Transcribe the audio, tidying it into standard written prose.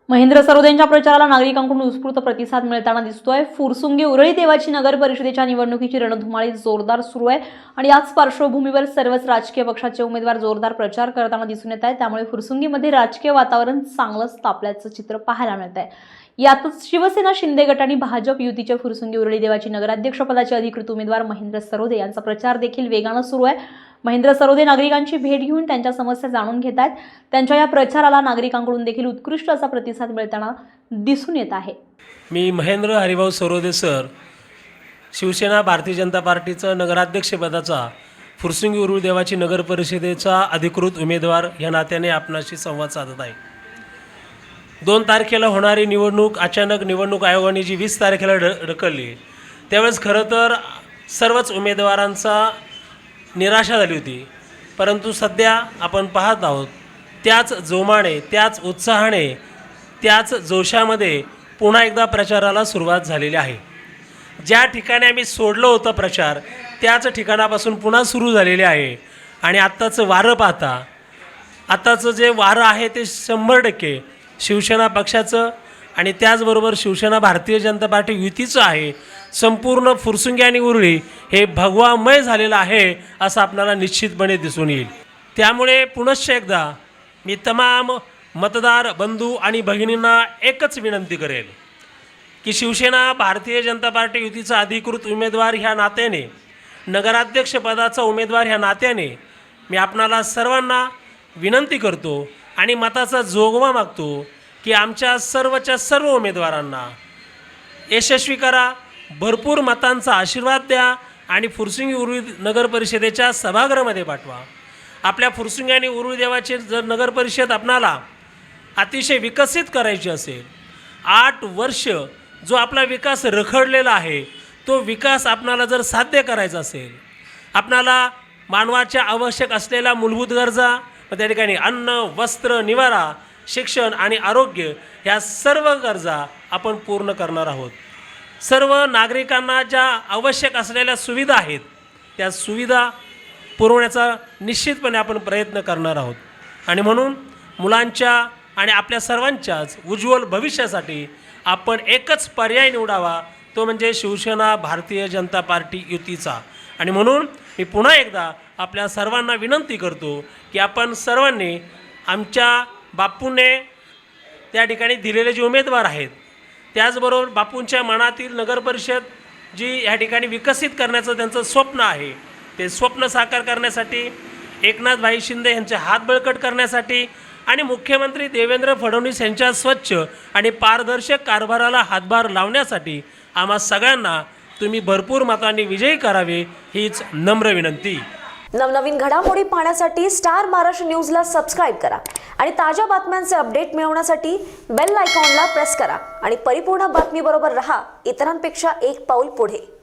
महेंद्र सरोदेंच्या प्रचाराला नागरिकांकडून उत्स्फूर्त प्रतिसाद मिळताना दिसतोय। फुरसुंगी उरळी देवाची नगर परिषदेच्या निवडणुकीची रणधुमाळी जोरदार सुरू आहे आणि याच पार्श्वभूमीवर सर्वच राजकीय पक्षाचे उमेदवार जोरदार प्रचार करताना दिसून येत आहेत। त्यामुळे फुरसुंगीमध्ये राजकीय वातावरण चांगलंच तापल्याचं चित्र पाहायला मिळत आहे। यातच शिवसेना शिंदे गट आणि भाजप युतीच्या फुरसुंगी उरळी देवाची नगराध्यक्षपदाचे अधिकृत उमेदवार महेंद्र सरोदे यांचा प्रचार देखील वेगानं सुरू आहे। महेंद्र सरोदे नागरिकांची भेट घेऊन त्यांच्या समस्या जाणून घेत आहेत। त्यांच्या या प्रचाराला नागरिकांकडून देखील उत्कृष्ट असा प्रतिसाद मिळताना दिसून येत आहे। मी महेंद्र हरिभाऊ सरोदे सर, शिवसेना भारतीय जनता पार्टीचा नगराध्यक्षपदाचा फुरसुंगी उरुळी देवाची नगर परिषदेचा अधिकृत उमेदवार या नात्याने आपणाशी संवाद साधत आहे। 2 तारखेला होणारी निवडणूक अचानक निवडणूक आयोगाने जी 20 तारखेला ढकलली, त्यावेळेस खरं तर सर्वच उमेदवारांचा निराशा झाली होती। परंतु सध्या आपण पाहत आहोत त्याच जोमाने, त्याच उत्साहाने, त्याच जोशामध्ये पुन्हा एकदा प्रचाराला सुरुवात झालेली आहे। ज्या ठिकाणी आम्ही सोडलं होतं प्रचार, त्याच ठिकाणापासून पुन्हा सुरू झालेले आहे। आणि आत्ताचं वारं पाहता, आत्ताचं जे वारं आहे ते 100% शिवसेना पक्षाचं आणि त्याचबरोबर शिवसेना भारतीय जनता पार्टी युतीचं आहे। संपूर्ण फुरसुंगी आणि उरुळी हे भगवामय झालेलं आहे असं आपल्याला निश्चितपणे दिसून येईल। त्यामुळे पुनश्च एकदा मी तमाम मतदार बंधू आणि भगिनींना एकच विनंती करेल की शिवसेना भारतीय जनता पार्टी युतीचा अधिकृत उमेदवार ह्या नात्याने, नगराध्यक्षपदाचा उमेदवार ह्या नात्याने मी आपणाला सर्वांना विनंती करतो आणि मताचा जोगवा मागतो की आमच्या सर्वच्या सर्व उमेदवारांना यशस्वी करा, भरपूर मतांचा आशीर्वाद द्या आणि फुरसुंगी उरुळी नगर परिषदेच्या सभागृहामध्ये पाठवा। आपल्या फुरसुंगी आणि उरुळी देवाची जर नगर परिषद आपणाला अतिशय विकसित करायची असेल, 8 वर्ष जो आपला विकास रखडलेला आहे तो विकास आपणाला जर साध्य करायचा असेल, आपणाला मानवाच्या आवश्यक असलेल्या मूलभूत गरजा, त्या ठिकाणी अन्न, वस्त्र, निवारा, शिक्षण आणि आरोग्य ह्या सर्व गरजा आपण पूर्ण करणार आहोत। सर्व नागरिकांना ज्या आवश्यक असलेल्या सुविधा आहेत त्या सुविधा पुरवण्याचा निश्चितपणे आपण प्रयत्न करणार आहोत। आणि म्हणून मुलांच्या आणि आपल्या सर्वांच्याच उज्ज्वल भविष्यासाठी आपण एकच पर्याय निवडावा, तो म्हणजे शिवसेना भारतीय जनता पार्टी युतीचा। आणि म्हणून मी पुन्हा एकदा आपल्या सर्वांना विनंती करतो की आपण सर्वांनी आमच्या बापूंने त्या ठिकाणी दिलेले जे उमेदवार आहेत, त्याचबरोबर बापूंच्या मनातील नगर परिषद जी ह्या ठिकाणी विकसित करण्याचं त्यांचं स्वप्न आहे, ते स्वप्न साकार करण्यासाठी, एकनाथभाई शिंदे यांचे हात बळकट करण्यासाठी आणि मुख्यमंत्री देवेंद्र फडणवीस यांच्या स्वच्छ आणि पारदर्शक कारभाराला हातभार लावण्यासाठी आम्हा सगळ्यांना तुम्ही भरपूर मतांनी विजयी करावे हीच नम्र विनंती। नवनवीन घडामोडी पाहण्यासाठी स्टार महाराष्ट्र न्यूजला सबस्क्राईब करा आणि ताज्या बातम्यांचे अपडेट मिळवण्यासाठी बेल आयकॉनला प्रेस करा आणि परिपूर्ण बातमीबरोबर रहा, इतरांपेक्षा एक पाऊल पुढे।